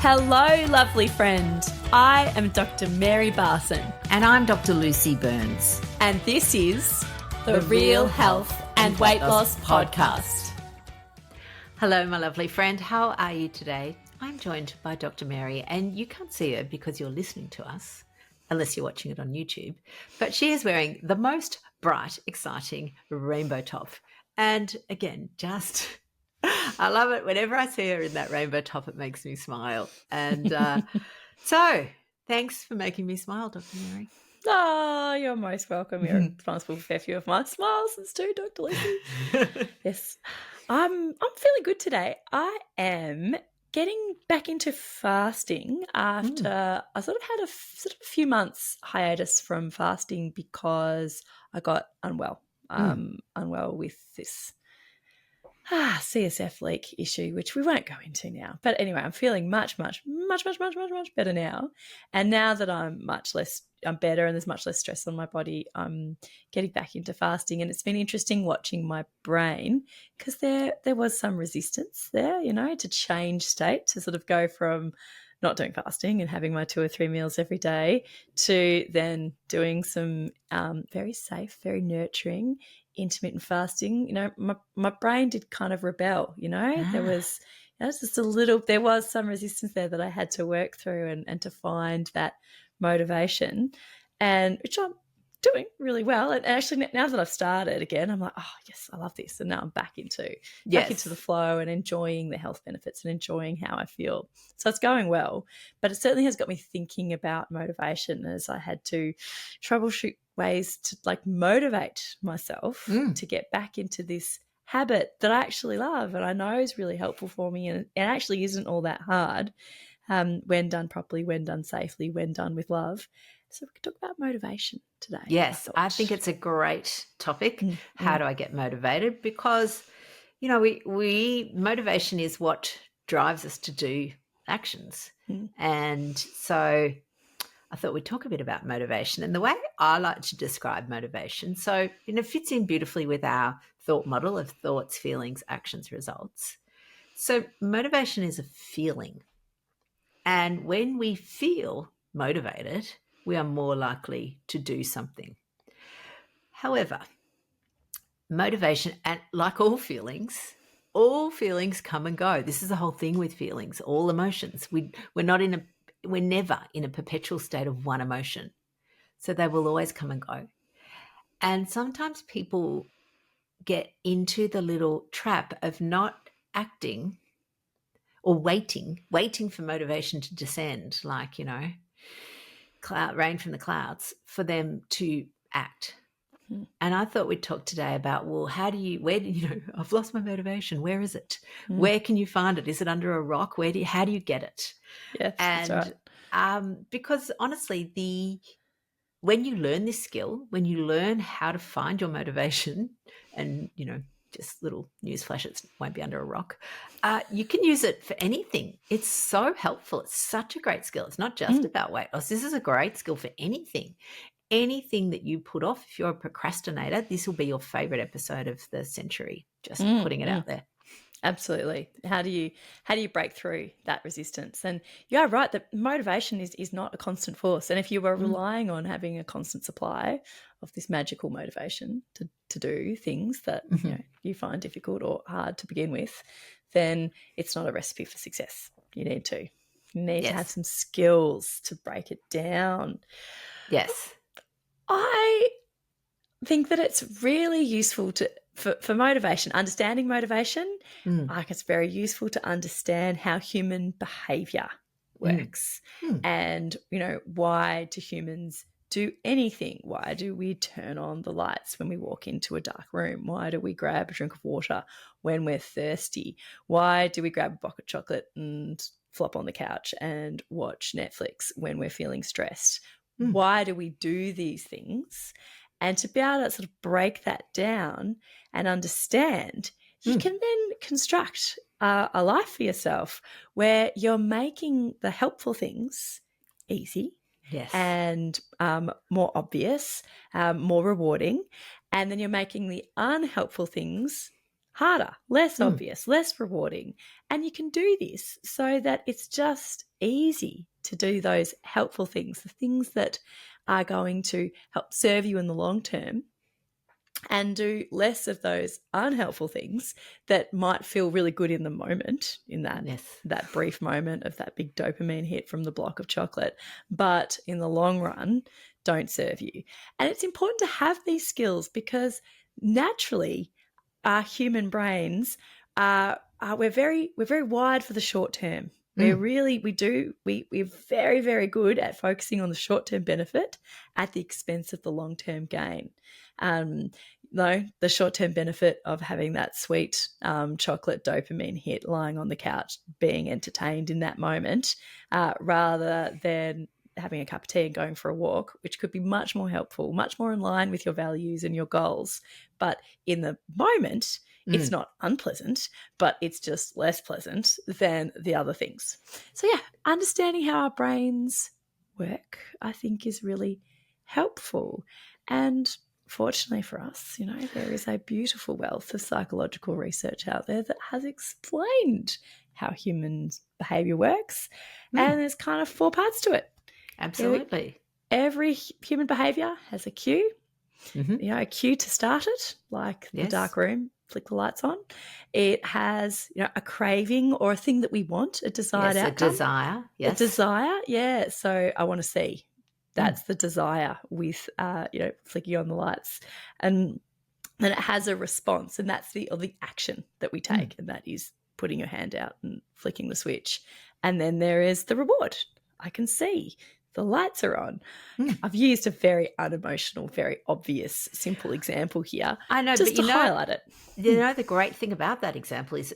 Hello, lovely friend. I am Dr. Mary Barson. And I'm Dr. Lucy Burns. And this is the Real Health and Weight Loss Podcast. Hello, my lovely friend. How are you today? I'm joined by Dr. Mary, and you can't see her because you're listening to us, unless you're watching it on YouTube. But she is wearing the most bright, exciting rainbow top. And again, I love it. Whenever I see her in that rainbow top, it makes me smile. And so thanks for making me smile, Dr. Mary. Oh, you're most welcome. You're responsible for a fair few of my smiles too, Dr. Lucy. Yes. I'm feeling good today. I am getting back into fasting after I sort of had a few months hiatus from fasting because I got unwell. Unwell with this CSF leak issue, which we won't go into now. But anyway, I'm feeling much better now. And now that I'm better and there's much less stress on my body, I'm getting back into fasting. And it's been interesting watching my brain because there was some resistance there, to change state, to sort of go from not doing fasting and having my 2 or 3 meals every day to then doing some very safe, very nurturing intermittent fasting. My brain did kind of rebel, there was some resistance there that I had to work through and to find that motivation, and which I'm doing really well. And actually now that I've started again, I'm like, oh yes, I love this. And now I'm back into the flow and enjoying the health benefits and enjoying how I feel. So it's going well, but it certainly has got me thinking about motivation as I had to troubleshoot ways to motivate myself to get back into this habit that I actually love and I know is really helpful for me, and it actually isn't all that hard when done properly, when done safely, when done with love. So we could talk about motivation today. Yes, I think it's a great topic. How do I get motivated? Because, we motivation is what drives us to do actions. And so I thought we'd talk a bit about motivation and the way I like to describe motivation. So, it fits in beautifully with our thought model of thoughts, feelings, actions, results. So motivation is a feeling. And when we feel motivated, we are more likely to do something. However, motivation, and like all feelings come and go. This is the whole thing with feelings, all emotions. We're never in a perpetual state of one emotion. So they will always come and go. And sometimes people get into the little trap of not acting or waiting for motivation to descend, like, rain from the clouds for them to act. And I thought we'd talk today about, well, I've lost my motivation. Where is it? Where can you find it? Is it under a rock? How do you get it? Yes, and that's right. Because honestly, when you learn this skill, when you learn how to find your motivation, and just little news flash, it won't be under a rock, you can use it for anything. It's so helpful. It's such a great skill. It's not just about weight loss. This is a great skill for anything that you put off. If you're a procrastinator, this will be your favorite episode of the century. Just putting it out there. Absolutely. How do you break through that resistance? And you're right that motivation is not a constant force. And if you were relying on having a constant supply of this magical motivation to do things that you find difficult or hard to begin with, then it's not a recipe for success. You need to have some skills to break it down. Yes. I think that it's really useful for motivation, understanding motivation. It's very useful to understand how human behaviour works and, why do humans do anything? Why do we turn on the lights when we walk into a dark room? Why do we grab a drink of water when we're thirsty? Why do we grab a box of chocolate and flop on the couch and watch Netflix when we're feeling stressed? Why do we do these things? And to be able to sort of break that down and understand, you can then construct a life for yourself where you're making the helpful things easy and more obvious, more rewarding, and then you're making the unhelpful things harder, less obvious, less rewarding. And you can do this so that it's just easy to do those helpful things, the things that are going to help serve you in the long term, and do less of those unhelpful things that might feel really good in the moment, in that brief moment of that big dopamine hit from the block of chocolate, but in the long run don't serve you. And it's important to have these skills because naturally our human brains we're very wired for the short term. We're very, very good at focusing on the short-term benefit at the expense of the long-term gain. The short-term benefit of having that sweet chocolate dopamine hit lying on the couch, being entertained in that moment, rather than having a cup of tea and going for a walk, which could be much more helpful, much more in line with your values and your goals. But in the moment, it's not unpleasant, but it's just less pleasant than the other things. So, yeah, understanding how our brains work, I think, is really helpful. And fortunately for us, there is a beautiful wealth of psychological research out there that has explained how human behaviour works. And there's kind of 4 parts to it. Absolutely. Every human behaviour has a cue. A cue to start it, like the dark room, flick the lights on. It has, a craving or a thing that we want, a desired outcome. A desire, yes. A desire, yeah. So I want to see. That's the desire with, flicking on the lights. And then it has a response, and that's the action that we take, and that is putting your hand out and flicking the switch. And then there is the reward. I can see. The lights are on. I've used a very unemotional, very obvious, simple example here. I know, just but to highlight it. The great thing about that example is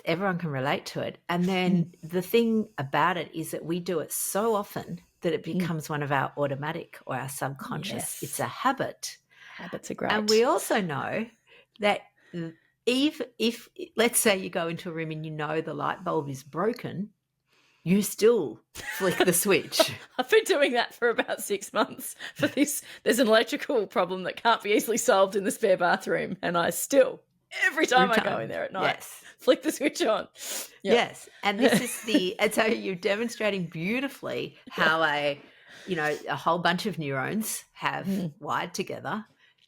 everyone can relate to it. And then the thing about it is that we do it so often that it becomes one of our automatic or our subconscious. Yes. It's a habit. Habits are great. And we also know that if let's say you go into a room and the light bulb is broken, you still flick the switch. I've been doing that for about 6 months for this. There's an electrical problem that can't be easily solved in the spare bathroom, and I still, every time I go in there at night, flick the switch on. Yep. Yes, and this is and so you're demonstrating beautifully how a whole bunch of neurons have wired together.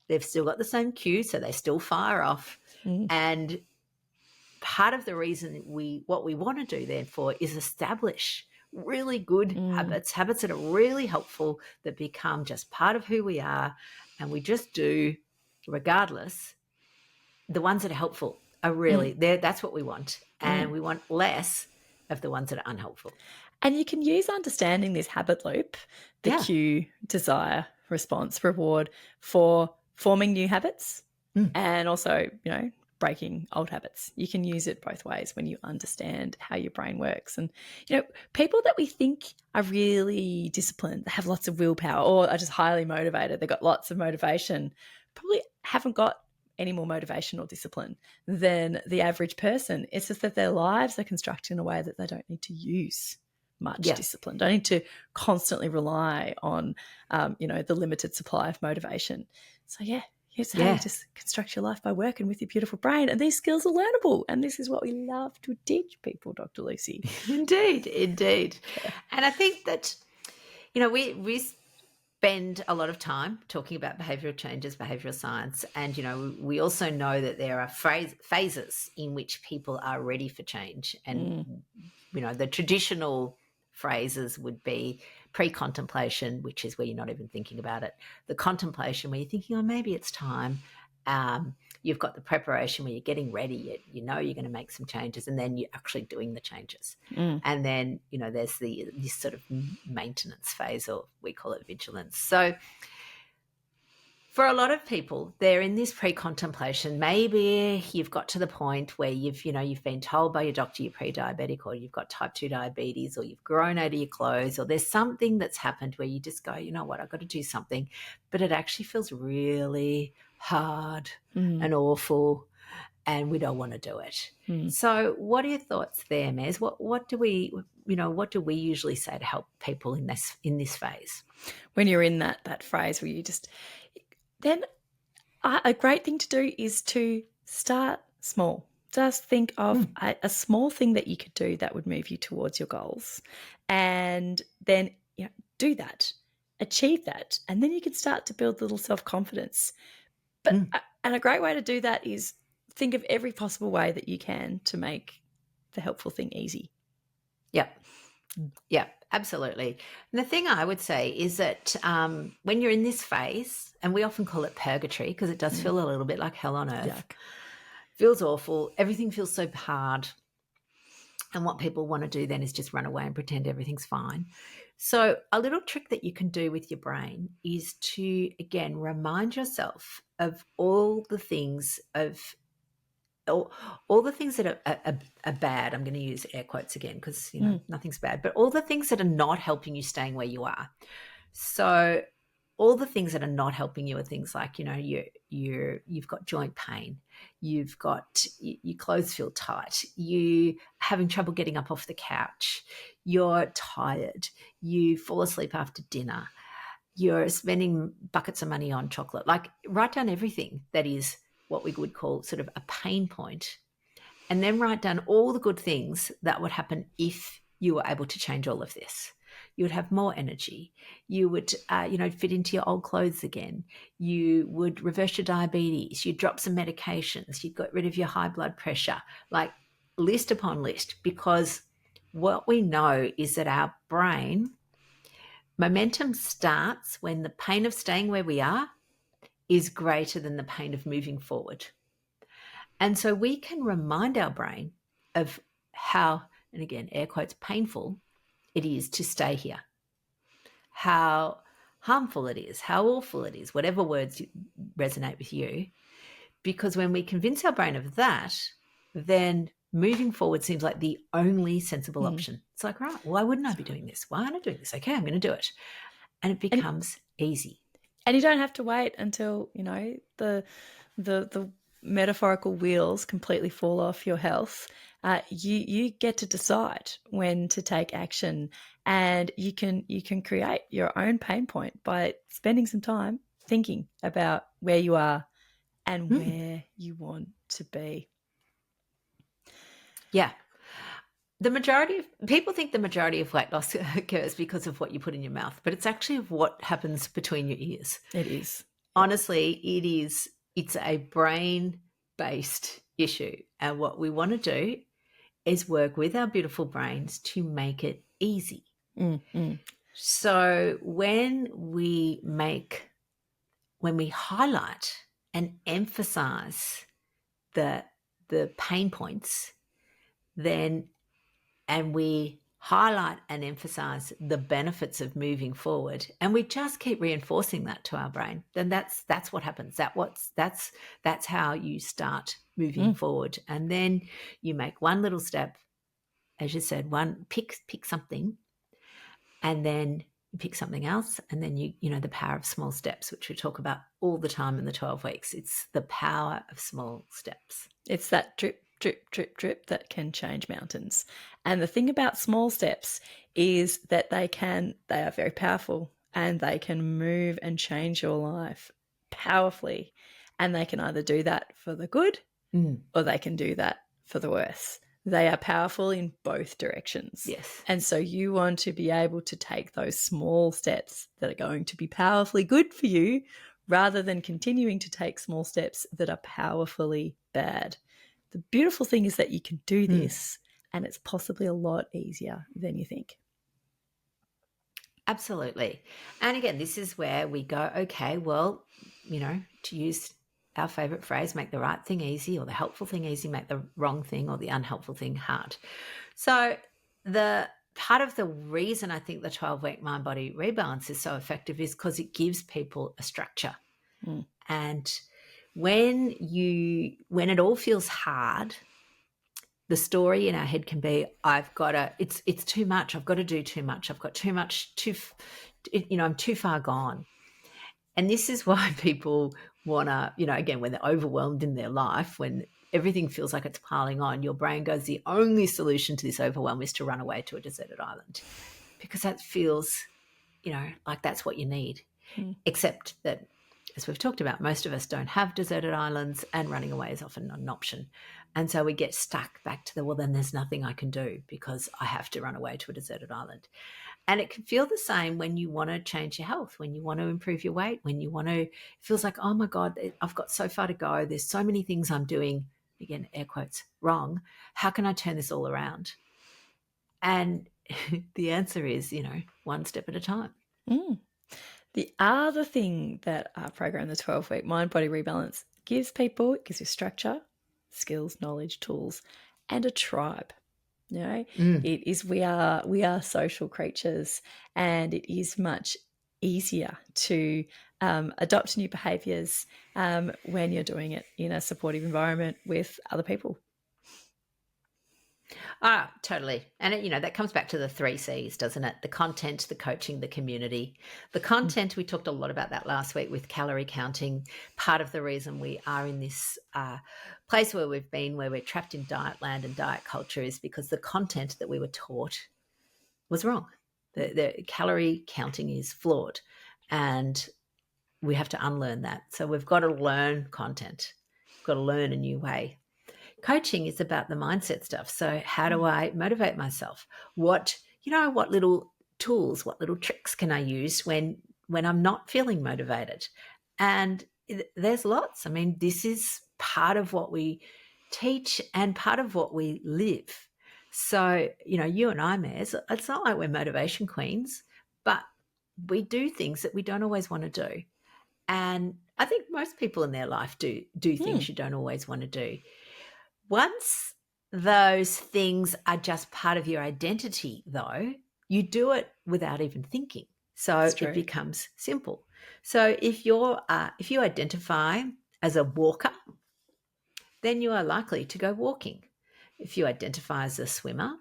They've still got the same cue, so they still fire off, and part of the reason what we want to do therefore is establish really good habits that are really helpful, that become just part of who we are, and we just do regardless. The ones that are helpful are really there. That's what we want, and we want less of the ones that are unhelpful. And you can use understanding this habit loop, the cue, desire, response, reward, for forming new habits and also, breaking old habits. You can use it both ways when you understand how your brain works. And, people that we think are really disciplined, they have lots of willpower, or are just highly motivated, they've got lots of motivation, probably haven't got any more motivation or discipline than the average person. It's just that their lives are constructed in a way that they don't need to use much discipline, don't need to constantly rely on, the limited supply of motivation. So, here's how you just construct your life by working with your beautiful brain. And these skills are learnable. And this is what we love to teach people, Dr. Lucy. Indeed. Yeah. And I think that, we spend a lot of time talking about behavioural changes, behavioural science. And, we also know that there are phases in which people are ready for change. And, the traditional phrases would be pre-contemplation, which is where you're not even thinking about it. The contemplation, where you're thinking, oh, maybe it's time. You've got the preparation, where you're getting ready. You're going to make some changes, and then you're actually doing the changes. And then, there's this sort of maintenance phase, or we call it vigilance. So for a lot of people, they're in this pre-contemplation. Maybe you've got to the point where you've been told by your doctor you're pre-diabetic, or you've got type 2 diabetes, or you've grown out of your clothes, or there's something that's happened where you just go, you know what, I've got to do something. But it actually feels really hard and awful, and we don't want to do it. So what are your thoughts there, Mez? What do we usually say to help people in this phase? When you're in that phrase where you just... Then a great thing to do is to start Small. Just think of a small thing that you could do that would move you towards your goals, and then do that, achieve that, and then you can start to build little self-confidence. But and a great way to do that is think of every possible way that you can to make the helpful thing easy. Yep. Yep, absolutely. And the thing I would say is that when you're in this phase, and we often call it purgatory because it does feel a little bit like hell on earth. Yuck. Feels awful. Everything feels so hard. And what people want to do then is just run away and pretend everything's fine. So a little trick that you can do with your brain is to, again, remind yourself of all the things all the things that are bad. I'm going to use air quotes again because nothing's bad, but all the things that are not helping you staying where you are. So all the things that are not helping you are things like, you've got joint pain, you've got your clothes feel tight, you having trouble getting up off the couch, you're tired, you fall asleep after dinner, you're spending buckets of money on chocolate. Like, write down everything that is what we would call sort of a pain point, and then write down all the good things that would happen if you were able to change all of this. You would have more energy. You would, fit into your old clothes again. You would reverse your diabetes. You'd drop some medications. You'd get rid of your high blood pressure, like list upon list, because what we know is that our brain, momentum starts when the pain of staying where we are is greater than the pain of moving forward. And so we can remind our brain of how, and again, air quotes, painful it is to stay here, how harmful it is, how awful it is, whatever words resonate with you. Because when we convince our brain of that, then moving forward seems like the only sensible option. It's like, right, why wouldn't I be doing this? Why aren't I doing this? Okay, I'm going to do it. And it becomes easy. And you don't have to wait until, the metaphorical wheels completely fall off your health. You get to decide when to take action, and you can create your own pain point by spending some time thinking about where you are and where you want to be. Yeah. People think the majority of weight loss occurs because of what you put in your mouth, but it's actually of what happens between your ears. It is. Honestly, it is. It's a brain-based issue. And what we want to do is work with our beautiful brains to make it easy. So when we highlight and emphasize the pain points, and we highlight and emphasize the benefits of moving forward, and we just keep reinforcing that to our brain, then that's what happens. That's how you start moving forward. And then you make one little step, as you said, pick something, and then you pick something else, and then you the power of small steps, which we talk about all the time in the 12 weeks. It's the power of small steps. It's that drip, drip, drip, drip that can change mountains. And the thing about small steps is that they are very powerful, and they can move and change your life powerfully. And they can either do that for the good or they can do that for the worse. They are powerful in both directions. Yes. And so you want to be able to take those small steps that are going to be powerfully good for you, rather than continuing to take small steps that are powerfully bad. The beautiful thing is that you can do this, and it's possibly a lot easier than you think. Absolutely. And again, this is where we go, okay, well, to use our favorite phrase, make the right thing easy, or the helpful thing easy, make the wrong thing or the unhelpful thing hard. So the part of the reason I think the 12-week mind-body rebalance is so effective is because it gives people a structure. And when it all feels hard, the story in our head can be, it's too much. I've got to do too much. I've got too much, I'm too far gone. And this is why people want to, again, when they're overwhelmed in their life, when everything feels like it's piling on, your brain goes, the only solution to this overwhelm is to run away to a deserted island, because that feels, like that's what you need. Except that as we've talked about, most of us don't have deserted islands, and running away is often not an option. And so we get stuck back to well, then there's nothing I can do because I have to run away to a deserted island. And it can feel the same when you want to change your health, when you want to improve your weight, when you want to, it feels like, oh my God, I've got so far to go. There's so many things I'm doing, again, air quotes, wrong. How can I turn this all around? And the answer is, one step at a time. The other thing that our program, the 12-week Mind Body Rebalance, gives people, it gives you structure, skills, knowledge, tools, and a tribe. It is we are social creatures, and it is much easier to adopt new behaviours when you're doing it in a supportive environment with other people. Totally. And, that comes back to the 3 C's, doesn't it? The content, the coaching, the community. The content, we talked a lot about that last week with calorie counting. Part of the reason we are in this place where we've been, where we're trapped in diet land and diet culture, is because the content that we were taught was wrong. The calorie counting is flawed, and we have to unlearn that. So we've got to learn content. We've got to learn a new way. Coaching is about the mindset stuff. So how do I motivate myself? What little tools, what little tricks can I use when I'm not feeling motivated? And there's lots. I mean, this is part of what we teach and part of what we live. So, you and I, Mares, it's not like we're motivation queens, but we do things that we don't always want to do. And I think most people in their life do things you don't always want to do. Once those things are just part of your identity, though, you do it without even thinking. So it becomes simple. So if you identify as a walker, then you are likely to go walking. If you identify as a swimmer,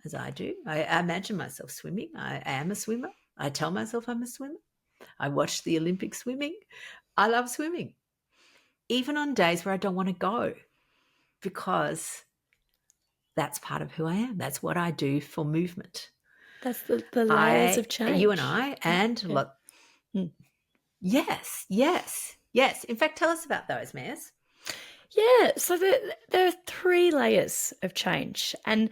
as I do, I imagine myself swimming. I am a swimmer. I tell myself I'm a swimmer. I watch the Olympic swimming. I love swimming, even on days where I don't want to go, because that's part of who I am. That's what I do for movement. That's the layers of change. You and I, and look, yes. In fact, tell us about those, Mares. Yeah, so there are 3 layers of change, and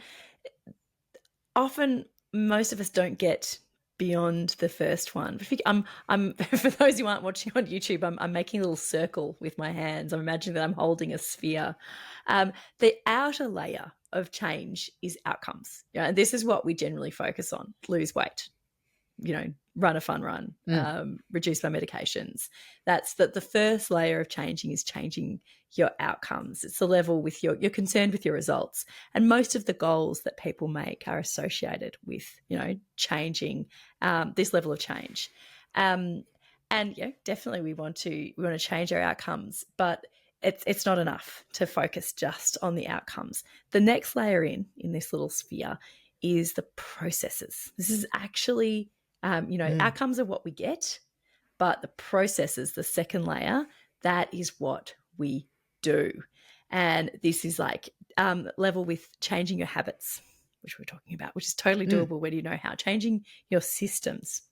often most of us don't get beyond the first one. I'm for those who aren't watching on YouTube, I'm making a little circle with my hands. I'm imagining that I'm holding a sphere. The outer layer of change is outcomes. And this is what we generally focus on: lose weight, run a fun run, reduce my medications. That's the first layer of changing is changing your outcomes. It's the level with you're concerned with your results. And most of the goals that people make are associated with, changing this level of change. And definitely we want to change our outcomes, but it's not enough to focus just on the outcomes. The next layer in this little sphere is the processes. This is actually outcomes are what we get, but the processes, the second layer, that is what we do. And this is like level with changing your habits, which we're talking about, which is totally doable when you know how. Changing your systems,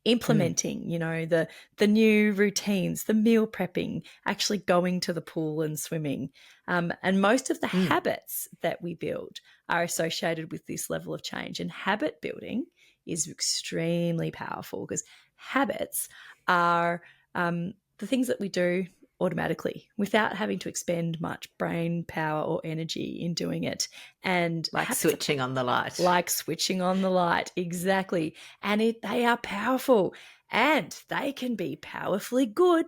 implementing, the new routines, the meal prepping, actually going to the pool and swimming. And most of the habits that we build are associated with this level of change. And habit building is extremely powerful because habits are the things that we do automatically without having to expend much brain power or energy in doing it. And like switching on the light. Like switching on the light, exactly. And they are powerful, and they can be powerfully good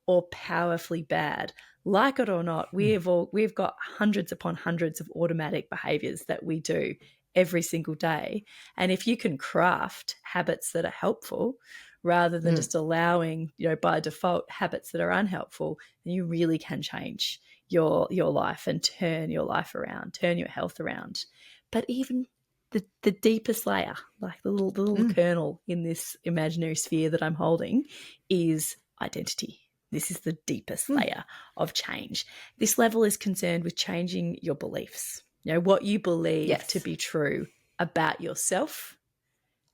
or powerfully bad. Like it or not, we've got hundreds upon hundreds of automatic behaviours that we do every single day. And if you can craft habits that are helpful rather than just allowing, by default, habits that are unhelpful, then you really can change your life and turn your life around, turn your health around. But even the deepest layer, like the little kernel in this imaginary sphere that I'm holding, is identity. This is the deepest layer of change. This level is concerned with changing your beliefs, what you believe to be true about yourself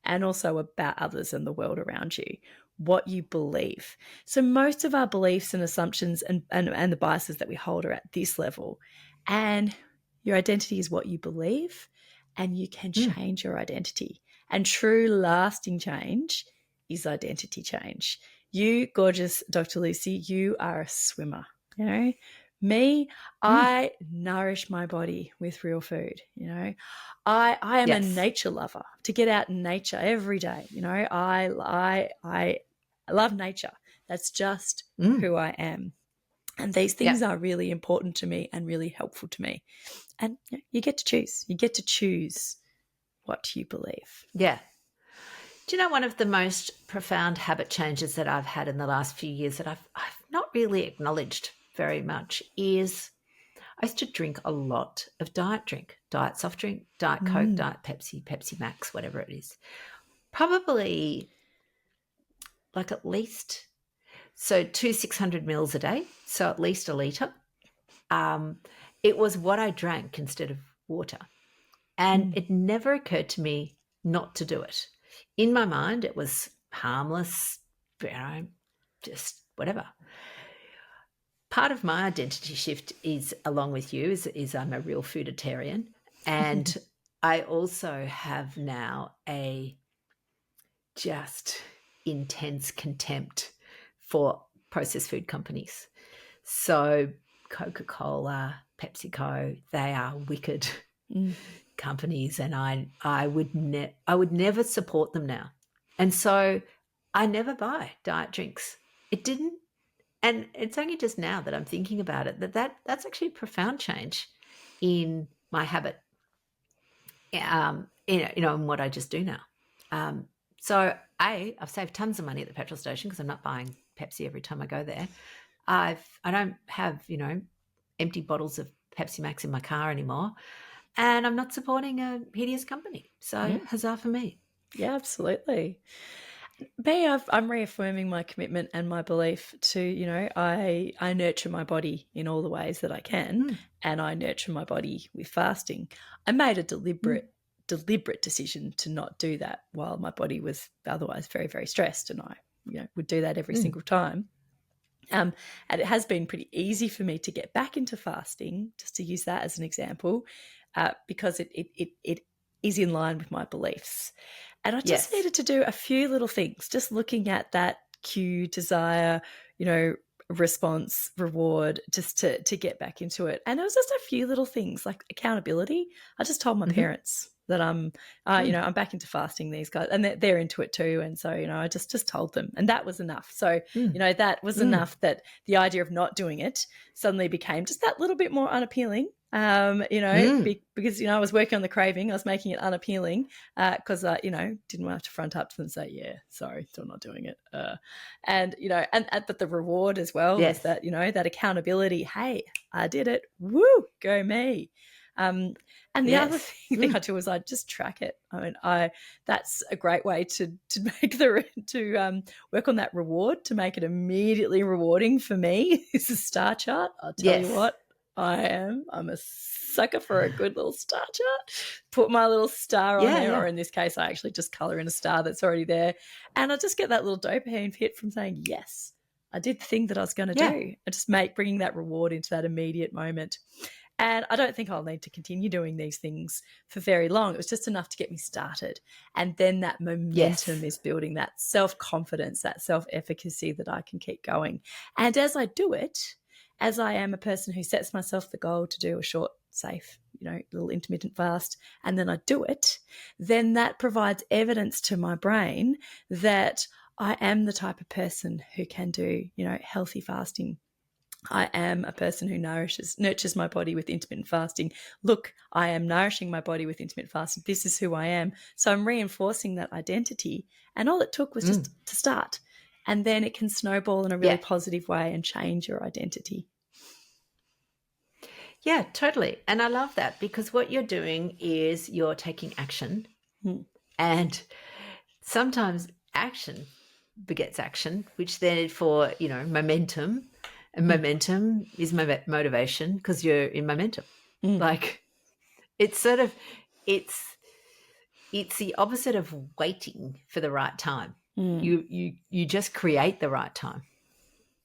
and also about others and the world around you. what you believe. So most of our beliefs and assumptions and the biases that we hold are at this level. And your identity is what you believe, and you can change your identity. And true lasting change is identity change. You, gorgeous Dr. Lucy, you are a swimmer. You know, me, I nourish my body with real food. You know, I am a nature lover. To get out in nature every day. You know, I love nature. That's just who I am. And these things are really important to me and really helpful to me. And you get to choose. You get to choose what you believe. Yeah. Do you know one of the most profound habit changes that I've had in the last few years that I've not really acknowledged very much is I used to drink a lot of diet drink, diet soft drink, diet Coke, diet Pepsi, Pepsi Max, whatever it is. Probably like at least, so 600 mils a day, so at least a litre. It was what I drank instead of water. And it never occurred to me not to do it. In my mind, it was harmless, you know, just whatever. Part of my identity shift is, along with you, is I'm a real fooditarian. And I also have now a just intense contempt for processed food companies. So Coca-Cola, PepsiCo, they are wicked companies, and I would never support them now. And so I never buy diet drinks. It didn't, and it's only just now that I'm thinking about it that's actually a profound change in my habit. In what I just do now. So I've saved tons of money at the petrol station because I'm not buying Pepsi every time I go there. I don't have, empty bottles of Pepsi Max in my car anymore. And I'm not supporting a hideous company. So huzzah for me. Yeah, absolutely. Me, I'm reaffirming my commitment and my belief to, I nurture my body in all the ways that I can, and I nurture my body with fasting. I made a deliberate decision to not do that while my body was otherwise very, very stressed, and I, would do that every single time. And it has been pretty easy for me to get back into fasting, just to use that as an example, because it is in line with my beliefs. And I just needed to do a few little things, just looking at that cue, desire, response, reward, just to get back into it. And it was just a few little things like accountability. I just told my parents that I'm back into fasting, these guys, and they're into it too. And so, I just told them, and that was enough. So, that was enough that the idea of not doing it suddenly became just that little bit more unappealing. Because, I was working on the craving, I was making it unappealing because I, didn't have to front up to them and say, yeah, sorry, still not doing it. But the reward as well is that, that accountability, hey, I did it, woo, go me. And the other thing I do is I just track it. I mean, that's a great way to make work on that reward, to make it immediately rewarding for me. Is a star chart. I'll tell you what, I'm a sucker for a good little star chart. Put my little star on there, or in this case, I actually just colour in a star that's already there, and I just get that little dopamine hit from saying, yes, I did the thing that I was going to do, and just bringing that reward into that immediate moment. And I don't think I'll need to continue doing these things for very long. It was just enough to get me started. And then that momentum is building, that self-confidence, that self-efficacy that I can keep going. And as I do it, as I am a person who sets myself the goal to do a short, safe, little intermittent fast, and then I do it, then that provides evidence to my brain that I am the type of person who can do, healthy fasting. I am a person who nurtures my body with intermittent fasting. Look, I am nourishing my body with intermittent fasting. This is who I am. So I'm reinforcing that identity. And all it took was just to start. And then it can snowball in a really positive way and change your identity. Yeah, totally. And I love that, because what you're doing is you're taking action. And sometimes action begets action, which then for, momentum. And momentum is motivation, because you're in momentum. Like, it's sort of, it's the opposite of waiting for the right time. You just create the right time.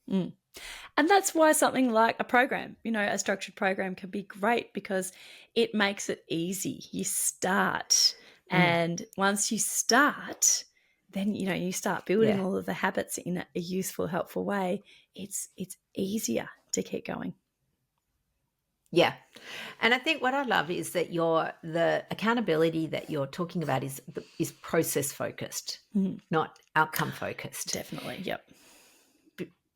And that's why something like a program, a structured program can be great, because it makes it easy. You start, and once you start, then, you start building all of the habits in a useful, helpful way. It's easier to keep going. Yeah. And I think what I love is that the accountability that you're talking about is process focused, not outcome focused. Definitely. Yep.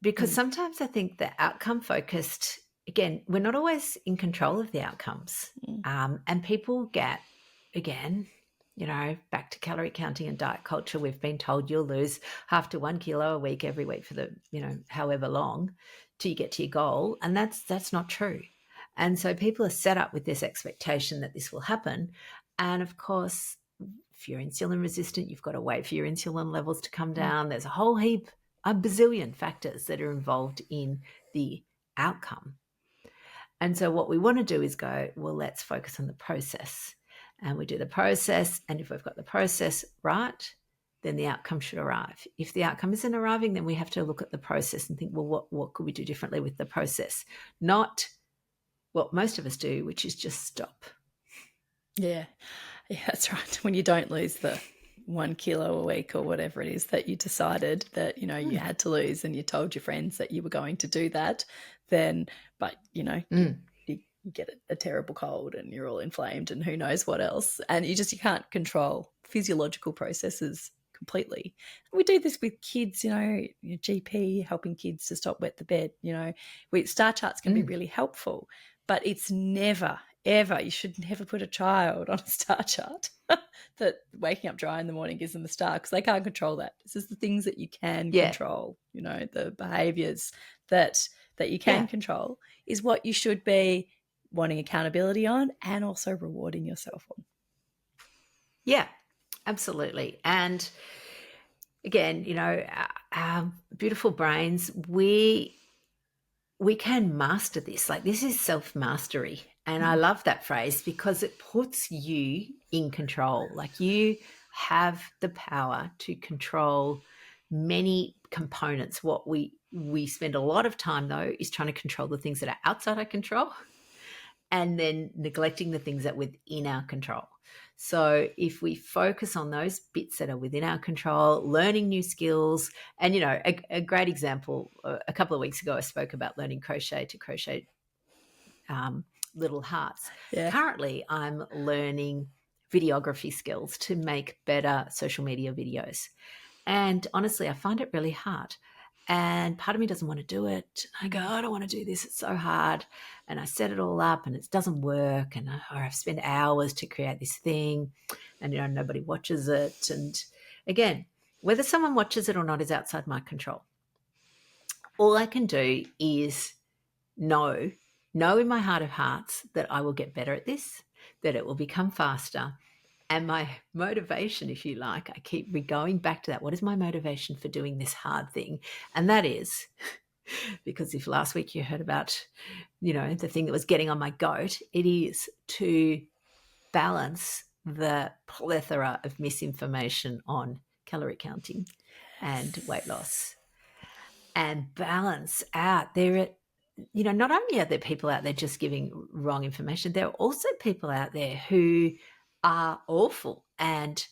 Because sometimes I think the outcome focused, again, we're not always in control of the outcomes. And people get, again, back to calorie counting and diet culture, we've been told you'll lose half to 1 kilo a week every week for the, however long till you get to your goal. And that's not true. And so people are set up with this expectation that this will happen. And of course, if you're insulin resistant, you've got to wait for your insulin levels to come down. There's a bazillion factors that are involved in the outcome. And so what we want to do is go, well, let's focus on the process. And we do the process. And if we've got the process right, then the outcome should arrive. If the outcome isn't arriving, then we have to look at the process and think, well, what could we do differently with the process? Not what most of us do, which is just stop. Yeah, that's right. When you don't lose the 1 kilo a week or whatever it is that you decided that, you had to lose, and you told your friends that you were going to do that, then, but, you get a terrible cold and you're all inflamed and who knows what else. And you can't control physiological processes completely. We do this with kids, your GP helping kids to stop wet the bed, star charts can be really helpful, but it's never, ever, you should never put a child on a star chart that waking up dry in the morning gives them a star, because they can't control that. This is the things that you can control, the behaviours that you can control is what you should be wanting accountability on and also rewarding yourself on. Yeah, absolutely. And again, our beautiful brains, we can master this. Like, this is self-mastery. And I love that phrase because it puts you in control. Like, you have the power to control many components. What we spend a lot of time, though, is trying to control the things that are outside our control and then neglecting the things that are within our control. So if we focus on those bits that are within our control, learning new skills, and, a great example, a couple of weeks ago, I spoke about learning crochet to crochet little hearts. Yeah. Currently, I'm learning videography skills to make better social media videos. And honestly, I find it really hard. And part of me doesn't want to do it. I go, I don't want to do this. It's so hard. And I set it all up and it doesn't work. And I've spent hours to create this thing and, nobody watches it. And again, whether someone watches it or not is outside my control. All I can do is know in my heart of hearts that I will get better at this, that it will become faster. And my motivation, if you like, I keep going back to that. What is my motivation for doing this hard thing? And that is because if last week you heard about, the thing that was getting on my goat, it is to balance the plethora of misinformation on calorie counting and weight loss, and balance out there. Not only are there people out there just giving wrong information, there are also people out there who are awful. And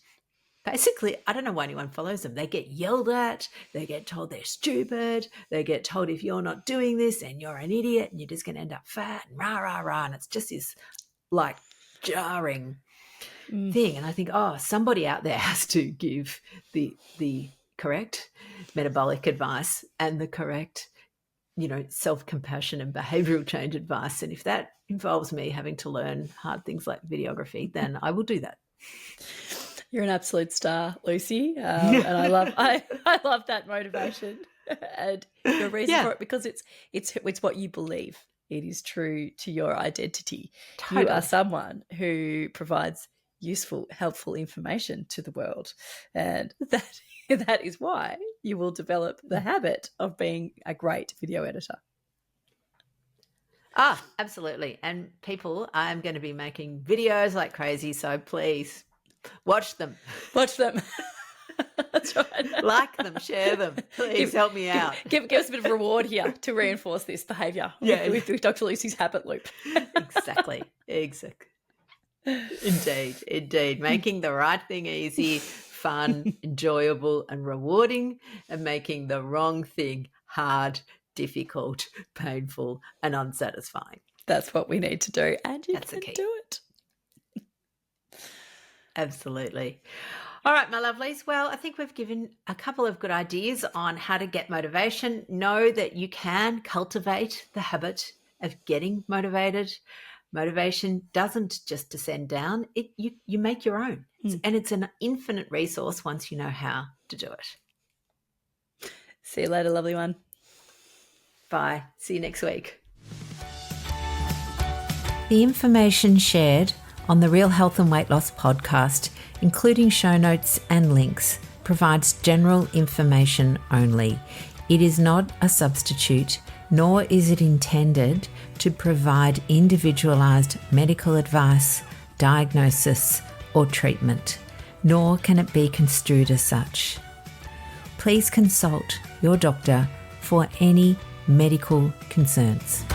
basically, I don't know why anyone follows them. They get yelled at. They get told they're stupid. They get told if you're not doing this, then you're an idiot and you're just going to end up fat and rah, rah, rah. And it's just this like jarring thing. And I think, somebody out there has to give the correct metabolic advice and the correct self-compassion and behavioural change advice. And if that involves me having to learn hard things like videography, then I will do that. You're an absolute star, Lucy. And I love that motivation and your reason for it, because it's what you believe. It is true to your identity. Totally. You are someone who provides useful, helpful information to the world. And that is why you will develop the habit of being a great video editor. Absolutely. And people, I'm going to be making videos like crazy, so please watch them. Watch them. That's right. Like them, share them. Please help me out. Give us a bit of reward here to reinforce this behaviour with Dr. Lucy's habit loop. Exactly. Indeed. Making the right thing easy, fun, enjoyable and rewarding, and making the wrong thing hard, difficult, painful and unsatisfying. That's what we need to do, and you That's can the key. do it. Absolutely. All right, my lovelies. Well, I think we've given a couple of good ideas on how to get motivation. Know that you can cultivate the habit of getting motivated. Motivation doesn't just descend down. You make your own. And it's an infinite resource once you know how to do it. See you later, lovely one. Bye. See you next week. The information shared on the Real Health and Weight Loss podcast, including show notes and links, provides general information only. It is not a substitute, nor is it intended to provide individualised medical advice, diagnosis, or treatment, nor can it be construed as such. Please consult your doctor for any medical concerns.